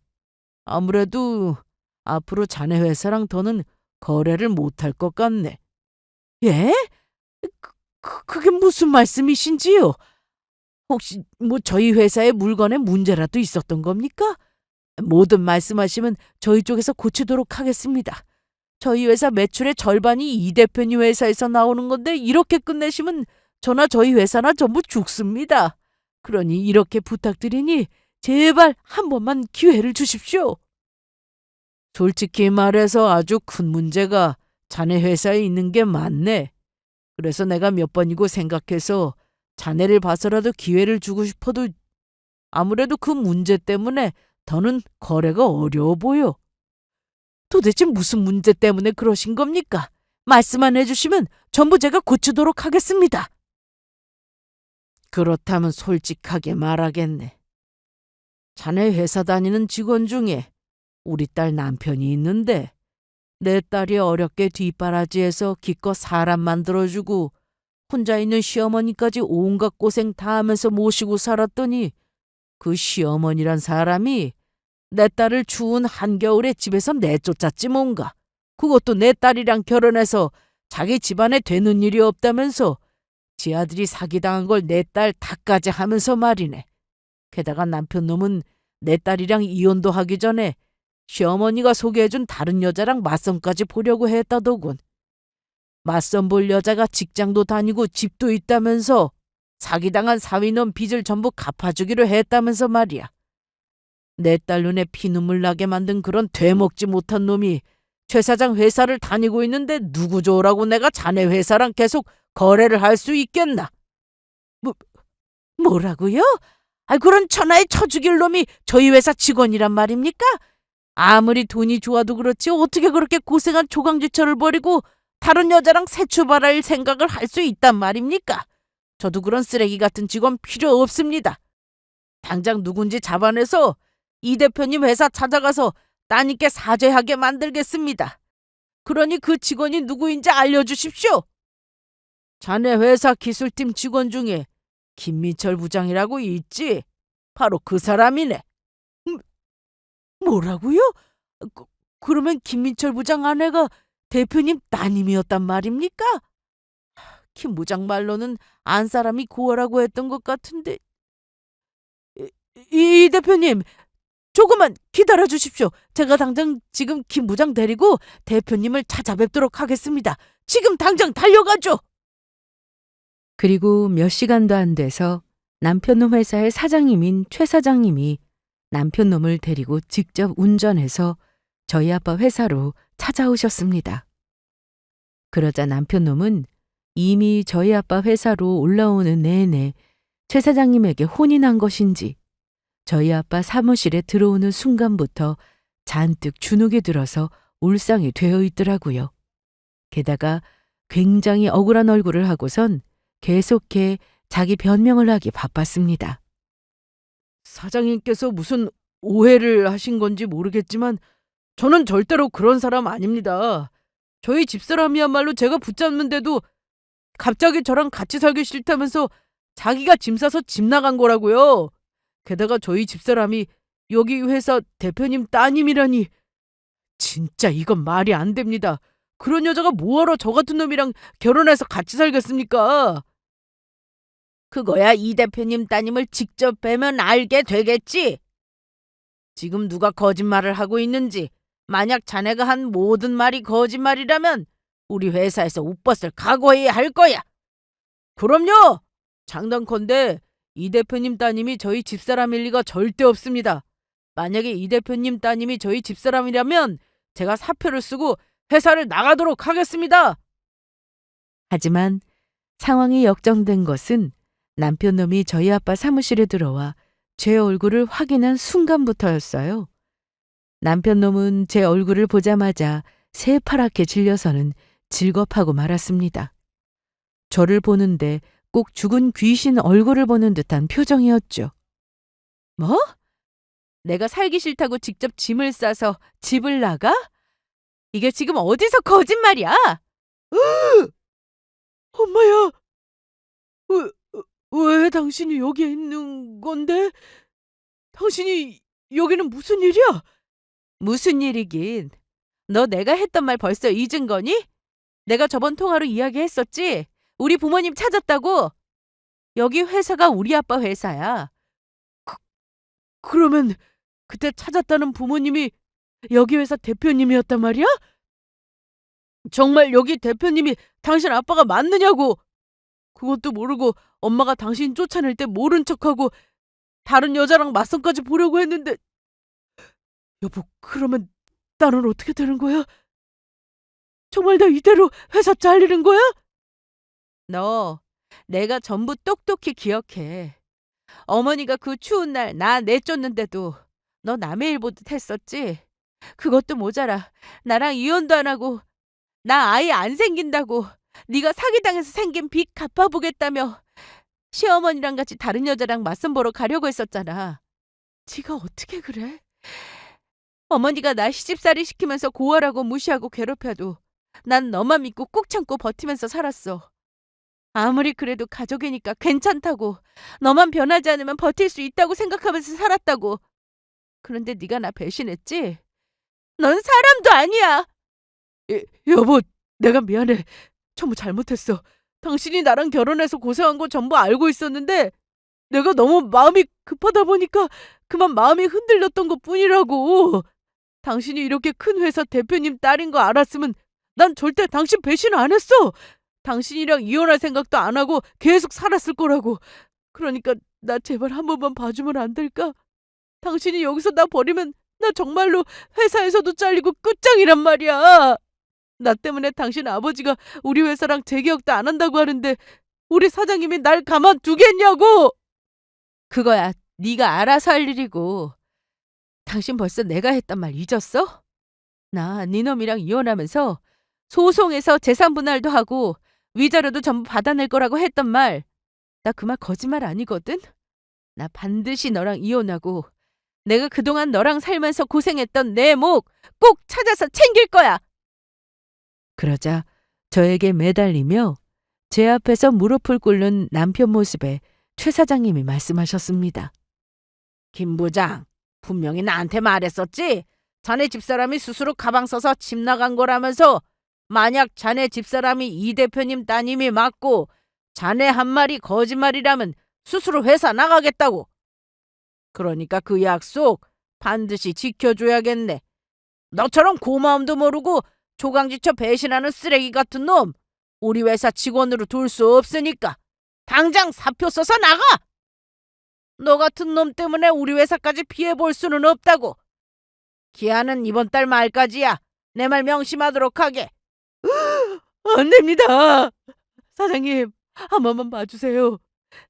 아무래도 앞으로 자네 회사랑 더는 거래를 못할 것 같네. 예? 그게 무슨 말씀이신지요? 혹시 뭐 저희 회사의 물건에 문제라도 있었던 겁니까? 뭐든 말씀하시면 저희 쪽에서 고치도록 하겠습니다. 저희 회사 매출의 절반이 이 대표님 회사에서 나오는 건데 이렇게 끝내시면 저나 저희 회사나 전부 죽습니다. 그러니 이렇게 부탁드리니 제발 한 번만 기회를 주십시오. 솔직히 말해서 아주 큰 문제가 자네 회사에 있는 게 맞네. 그래서 내가 몇 번이고 생각해서 자네를 봐서라도 기회를 주고 싶어도 아무래도 그 문제 때문에 더는 거래가 어려워 보여. 도대체 무슨 문제 때문에 그러신 겁니까? 말씀만 해주시면 전부 제가 고치도록 하겠습니다. 그렇다면 솔직하게 말하겠네. 자네 회사 다니는 직원 중에 우리 딸 남편이 있는데 내 딸이 어렵게 뒷바라지에서 기껏 사람 만들어주고 혼자 있는 시어머니까지 온갖 고생 다 하면서 모시고 살았더니 그 시어머니란 사람이 내 딸을 추운 한겨울에 집에서 내쫓았지 뭔가. 그것도 내 딸이랑 결혼해서 자기 집안에 되는 일이 없다면서 지 아들이 사기당한 걸 내 딸 탓까지 하면서 말이네. 게다가 남편 놈은 내 딸이랑 이혼도 하기 전에 시어머니가 소개해준 다른 여자랑 맞선까지 보려고 했다더군. 맞선 볼 여자가 직장도 다니고 집도 있다면서 사기당한 사위놈 빚을 전부 갚아주기로 했다면서 말이야. 내 딸 눈에 피눈물 나게 만든 그런 되먹지 못한 놈이 최 사장 회사를 다니고 있는데 누구 좋으라고 내가 자네 회사랑 계속 거래를 할 수 있겠나? 뭐라고요? 그런 천하에 쳐 죽일 놈이 저희 회사 직원이란 말입니까? 아무리 돈이 좋아도 그렇지 어떻게 그렇게 고생한 조강지처를 버리고 다른 여자랑 새 출발할 생각을 할 수 있단 말입니까? 저도 그런 쓰레기 같은 직원 필요 없습니다. 당장 누군지 잡아내서 이 대표님 회사 찾아가서 따님께 사죄하게 만들겠습니다. 그러니 그 직원이 누구인지 알려주십시오. 자네 회사 기술팀 직원 중에 김민철 부장이라고 있지? 바로 그 사람이네. 뭐라고요? 그러면 김민철 부장 아내가 대표님 따님이었단 말입니까? 김 부장 말로는 안 사람이 고아라고 했던 것 같은데. 이 대표님, 조금만 기다려 주십시오. 제가 당장 지금 김 부장 데리고 대표님을 찾아뵙도록 하겠습니다. 지금 당장 달려가죠. 그리고 몇 시간도 안 돼서 남편놈 회사의 사장님인 최 사장님이 남편놈을 데리고 직접 운전해서 저희 아빠 회사로 찾아오셨습니다. 그러자 남편놈은 이미 저희 아빠 회사로 올라오는 내내 최 사장님에게 혼이 난 것인지 저희 아빠 사무실에 들어오는 순간부터 잔뜩 주눅이 들어서 울상이 되어 있더라고요. 게다가 굉장히 억울한 얼굴을 하고선 계속해 자기 변명을 하기 바빴습니다. 사장님께서 무슨 오해를 하신 건지 모르겠지만 저는 절대로 그런 사람 아닙니다. 저희 집사람이야말로 제가 붙잡는데도 갑자기 저랑 같이 살기 싫다면서 자기가 짐 싸서 집 나간 거라고요. 게다가 저희 집사람이 여기 회사 대표님 따님이라니. 진짜 이건 말이 안 됩니다. 그런 여자가 뭐하러 저 같은 놈이랑 결혼해서 같이 살겠습니까? 그거야 이 대표님 따님을 직접 뵈면 알게 되겠지. 지금 누가 거짓말을 하고 있는지 만약 자네가 한 모든 말이 거짓말이라면 우리 회사에서 웃벗을 각오해야 할 거야. 그럼요. 장단컨대 이 대표님 따님이 저희 집사람일 리가 절대 없습니다. 만약에 이 대표님 따님이 저희 집사람이라면 제가 사표를 쓰고 회사를 나가도록 하겠습니다. 하지만 상황이 역정된 것은 남편놈이 저희 아빠 사무실에 들어와 제 얼굴을 확인한 순간부터였어요. 남편놈은 제 얼굴을 보자마자 새파랗게 질려서는 질겁하고 말았습니다. 저를 보는데 꼭 죽은 귀신 얼굴을 보는 듯한 표정이었죠. 뭐? 내가 살기 싫다고 직접 짐을 싸서 집을 나가? 이게 지금 어디서 거짓말이야? 엄마야, 왜, 왜 당신이 여기 있는 건데? 당신이 여기는 무슨 일이야? 무슨 일이긴. 너 내가 했던 말 벌써 잊은 거니? 내가 저번 통화로 이야기했었지? 우리 부모님 찾았다고. 여기 회사가 우리 아빠 회사야. 그러면 그때 찾았다는 부모님이 여기 회사 대표님이었단 말이야? 정말 여기 대표님이 당신 아빠가 맞느냐고! 그것도 모르고 엄마가 당신 쫓아낼 때 모른 척하고 다른 여자랑 맞선까지 보려고 했는데 여보, 그러면 나는 어떻게 되는 거야? 정말 나 이대로 회사 잘리는 거야? 너 내가 전부 똑똑히 기억해. 어머니가 그 추운 날 나 내쫓는데도 너 남의 일 보듯 했었지? 그것도 모자라 나랑 이혼도 안 하고 나 아예 안 생긴다고 네가 사기당해서 생긴 빚 갚아보겠다며 시어머니랑 같이 다른 여자랑 맞선 보러 가려고 했었잖아. 지가 어떻게 그래? 어머니가 나 시집살이 시키면서 고아라고 무시하고 괴롭혀도 난 너만 믿고 꾹 참고 버티면서 살았어. 아무리 그래도 가족이니까 괜찮다고 너만 변하지 않으면 버틸 수 있다고 생각하면서 살았다고. 그런데 네가 나 배신했지? 넌 사람도 아니야. 여보, 내가 미안해. 전부 잘못했어. 당신이 나랑 결혼해서 고생한 거 전부 알고 있었는데 내가 너무 마음이 급하다 보니까 그만 마음이 흔들렸던 것뿐이라고. 당신이 이렇게 큰 회사 대표님 딸인 거 알았으면 난 절대 당신 배신 안 했어. 당신이랑 이혼할 생각도 안 하고 계속 살았을 거라고. 그러니까 나 제발 한 번만 봐주면 안 될까? 당신이 여기서 나 버리면 나 정말로 회사에서도 잘리고 끝장이란 말이야. 나 때문에 당신 아버지가 우리 회사랑 재계약도 안 한다고 하는데 우리 사장님이 날 가만두겠냐고. 그거야 네가 알아서 할 일이고. 당신 벌써 내가 했단 말 잊었어? 나 네 놈이랑 이혼하면서 소송해서 재산 분할도 하고 위자료도 전부 받아낼 거라고 했던 말. 나 그 말 거짓말 아니거든? 나 반드시 너랑 이혼하고 내가 그동안 너랑 살면서 고생했던 내 목 꼭 찾아서 챙길 거야. 그러자 저에게 매달리며 제 앞에서 무릎을 꿇는 남편 모습에 최 사장님이 말씀하셨습니다. 김 부장, 분명히 나한테 말했었지? 자네 집사람이 스스로 가방 써서 집 나간 거라면서. 만약 자네 집사람이 이 대표님 따님이 맞고 자네 한 말이 거짓말이라면 스스로 회사 나가겠다고. 그러니까 그 약속 반드시 지켜줘야겠네. 너처럼 고마움도 모르고 조강지처 배신하는 쓰레기 같은 놈 우리 회사 직원으로 둘 수 없으니까 당장 사표 써서 나가! 너 같은 놈 때문에 우리 회사까지 피해볼 수는 없다고. 기한은 이번 달 말까지야. 내 말 명심하도록 하게. 안 됩니다. 사장님, 한 번만 봐주세요.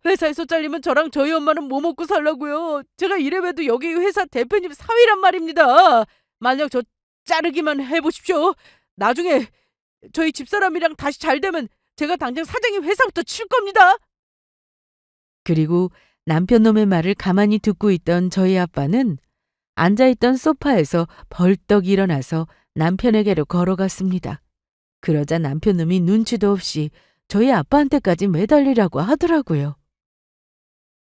회사에서 잘리면 저랑 저희 엄마는 뭐 먹고 살라고요. 제가 이래봬도 여기 회사 대표님 사위란 말입니다. 만약 저 자르기만 해보십시오. 나중에 저희 집사람이랑 다시 잘 되면 제가 당장 사장님 회사부터 칠 겁니다. 그리고 남편 놈의 말을 가만히 듣고 있던 저희 아빠는 앉아있던 소파에서 벌떡 일어나서 남편에게로 걸어갔습니다. 그러자 남편 놈이 눈치도 없이 저희 아빠한테까지 매달리라고 하더라고요.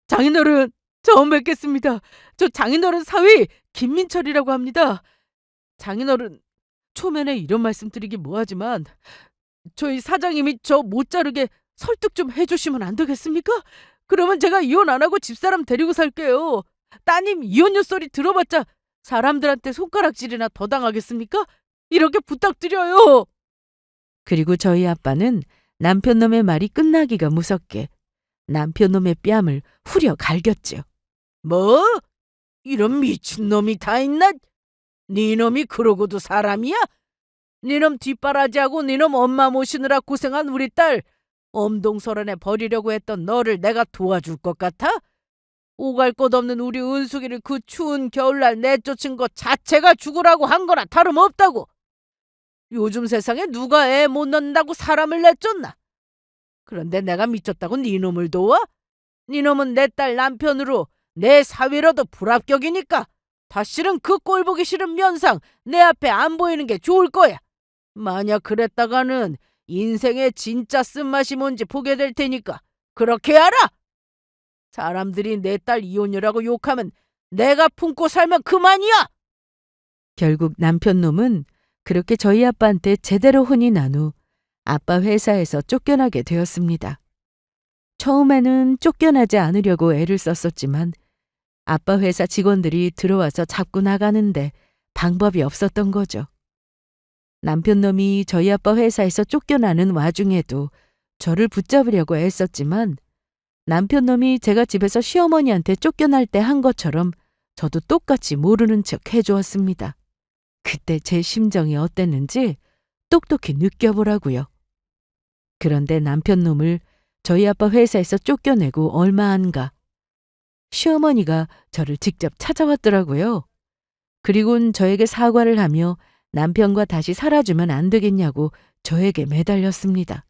장인어른, 처음 뵙겠습니다. 저 장인어른 사위 김민철이라고 합니다. 장인어른, 초면에 이런 말씀 드리기 뭐하지만 저희 사장님이 저 못 자르게 설득 좀 해주시면 안 되겠습니까? 그러면 제가 이혼 안 하고 집사람 데리고 살게요. 따님 이혼녀 소리 들어봤자 사람들한테 손가락질이나 더 당하겠습니까? 이렇게 부탁드려요. 그리고 저희 아빠는 남편 놈의 말이 끝나기가 무섭게 남편 놈의 뺨을 후려 갈겼죠. 뭐? 이런 미친놈이 다 있나? 네 놈이 그러고도 사람이야? 네 놈 뒷바라지하고 네 놈 엄마 모시느라 고생한 우리 딸 엄동설한에 버리려고 했던 너를 내가 도와줄 것 같아? 오갈 것 없는 우리 은숙이를 그 추운 겨울날 내쫓은 것 자체가 죽으라고 한 거나 다름없다고. 요즘 세상에 누가 애 못 낳는다고 사람을 내쫓나? 그런데 내가 미쳤다고 네 놈을 도와? 네 놈은 내 딸 남편으로 내 사위로도 불합격이니까 다시는 그 꼴 보기 싫은 면상 내 앞에 안 보이는 게 좋을 거야. 만약 그랬다가는 인생의 진짜 쓴맛이 뭔지 보게 될 테니까 그렇게 알아! 사람들이 내 딸 이혼녀라고 욕하면 내가 품고 살면 그만이야! 결국 남편 놈은 그렇게 저희 아빠한테 제대로 혼이 난 후 아빠 회사에서 쫓겨나게 되었습니다. 처음에는 쫓겨나지 않으려고 애를 썼었지만 아빠 회사 직원들이 들어와서 잡고 나가는데 방법이 없었던 거죠. 남편 놈이 저희 아빠 회사에서 쫓겨나는 와중에도 저를 붙잡으려고 애썼지만 남편 놈이 제가 집에서 시어머니한테 쫓겨날 때 한 것처럼 저도 똑같이 모르는 척 해주었습니다. 그때 제 심정이 어땠는지 똑똑히 느껴보라고요. 그런데 남편 놈을 저희 아빠 회사에서 쫓겨내고 얼마 안 가 시어머니가 저를 직접 찾아왔더라고요. 그리곤 저에게 사과를 하며 남편과 다시 살아주면 안 되겠냐고 저에게 매달렸습니다.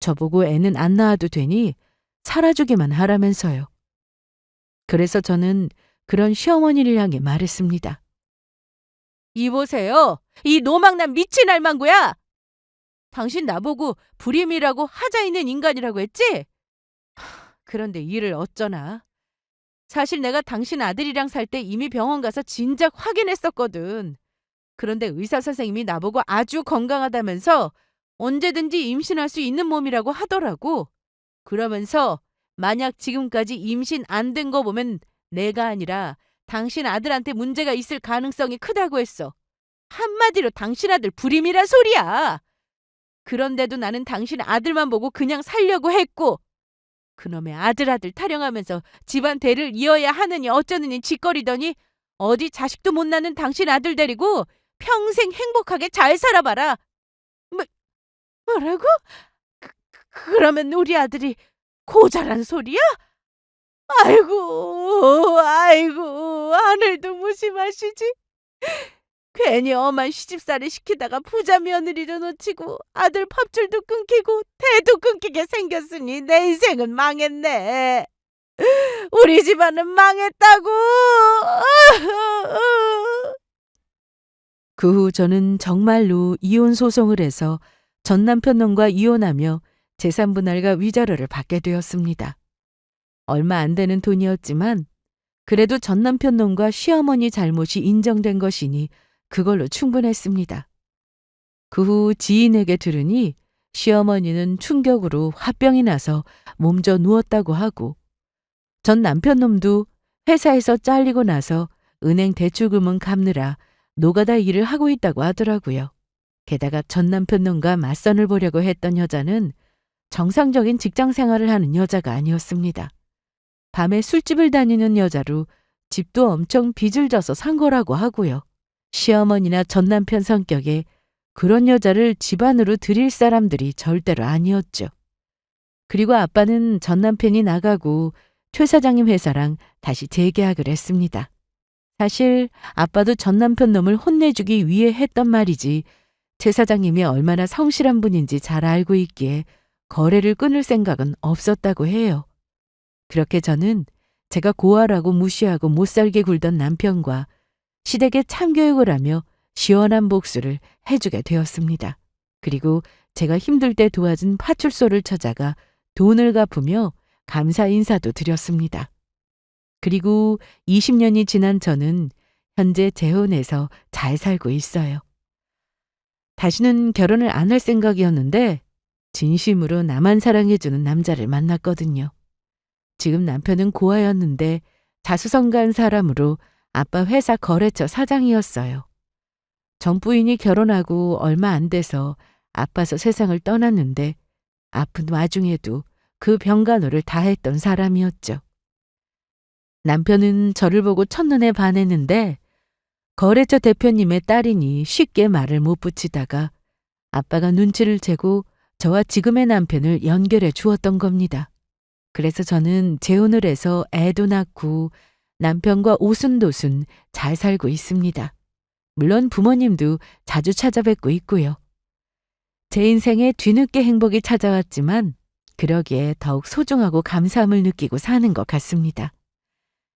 저보고 애는 안 낳아도 되니 살아주기만 하라면서요. 그래서 저는 그런 시어머니를 향해 말했습니다. 이보세요. 이 노망난 미친 알망구야. 당신 나보고 불임이라고 하자 있는 인간이라고 했지? 그런데 일을 어쩌나. 사실 내가 당신 아들이랑 살 때 이미 병원 가서 진작 확인했었거든. 그런데 의사 선생님이 나보고 아주 건강하다면서 언제든지 임신할 수 있는 몸이라고 하더라고. 그러면서 만약 지금까지 임신 안 된 거 보면 내가 아니라 당신 아들한테 문제가 있을 가능성이 크다고 했어. 한마디로 당신 아들 불임이란 소리야. 그런데도 나는 당신 아들만 보고 그냥 살려고 했고 그놈의 아들 타령하면서 집안 대를 이어야 하느니 어쩌느니 짓거리더니 어디 자식도 못 낳는 당신 아들 데리고 평생 행복하게 잘 살아봐라. 뭐라고? 그러면 우리 아들이 고자란 소리야? 아이고, 하늘도 무심하시지. 괜히 엄한 시집살이 시키다가 부자 며느리도 놓치고 아들 밥줄도 끊기고 대도 끊기게 생겼으니 내 인생은 망했네. 우리 집안은 망했다고. 그 후 저는 정말로 이혼 소송을 해서 전 남편 놈과 이혼하며 재산 분할과 위자료를 받게 되었습니다. 얼마 안 되는 돈이었지만 그래도 전 남편 놈과 시어머니 잘못이 인정된 것이니 그걸로 충분했습니다. 그 후 지인에게 들으니 시어머니는 충격으로 화병이 나서 몸져 누웠다고 하고 전 남편 놈도 회사에서 잘리고 나서 은행 대출금은 갚느라 노가다 일을 하고 있다고 하더라고요. 게다가 전 남편 놈과 맞선을 보려고 했던 여자는 정상적인 직장 생활을 하는 여자가 아니었습니다. 밤에 술집을 다니는 여자로 집도 엄청 빚을 져서 산 거라고 하고요. 시어머니나 전 남편 성격에 그런 여자를 집안으로 들일 사람들이 절대로 아니었죠. 그리고 아빠는 전 남편이 나가고 최 사장님 회사랑 다시 재계약을 했습니다. 사실 아빠도 전 남편 놈을 혼내주기 위해 했던 말이지 최 사장님이 얼마나 성실한 분인지 잘 알고 있기에 거래를 끊을 생각은 없었다고 해요. 그렇게 저는 제가 고아라고 무시하고 못살게 굴던 남편과 시댁에 참교육을 하며 시원한 복수를 해주게 되었습니다. 그리고 제가 힘들 때 도와준 파출소를 찾아가 돈을 갚으며 감사 인사도 드렸습니다. 그리고 20년이 지난 저는 현재 재혼해서 잘 살고 있어요. 다시는 결혼을 안 할 생각이었는데 진심으로 나만 사랑해주는 남자를 만났거든요. 지금 남편은 고아였는데 자수성가한 사람으로 아빠 회사 거래처 사장이었어요. 전 부인이 결혼하고 얼마 안 돼서 아파서 세상을 떠났는데 아픈 와중에도 그 병간호를 다 했던 사람이었죠. 남편은 저를 보고 첫눈에 반했는데 거래처 대표님의 딸이니 쉽게 말을 못 붙이다가 아빠가 눈치를 채고 저와 지금의 남편을 연결해 주었던 겁니다. 그래서 저는 재혼을 해서 애도 낳고 남편과 오순도순 잘 살고 있습니다. 물론 부모님도 자주 찾아뵙고 있고요. 제 인생에 뒤늦게 행복이 찾아왔지만 그러기에 더욱 소중하고 감사함을 느끼고 사는 것 같습니다.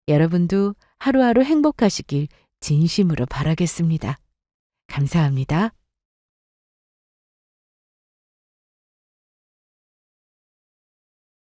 여러분도 하루하루 행복하시길 진심으로 바라겠습니다. 감사합니다.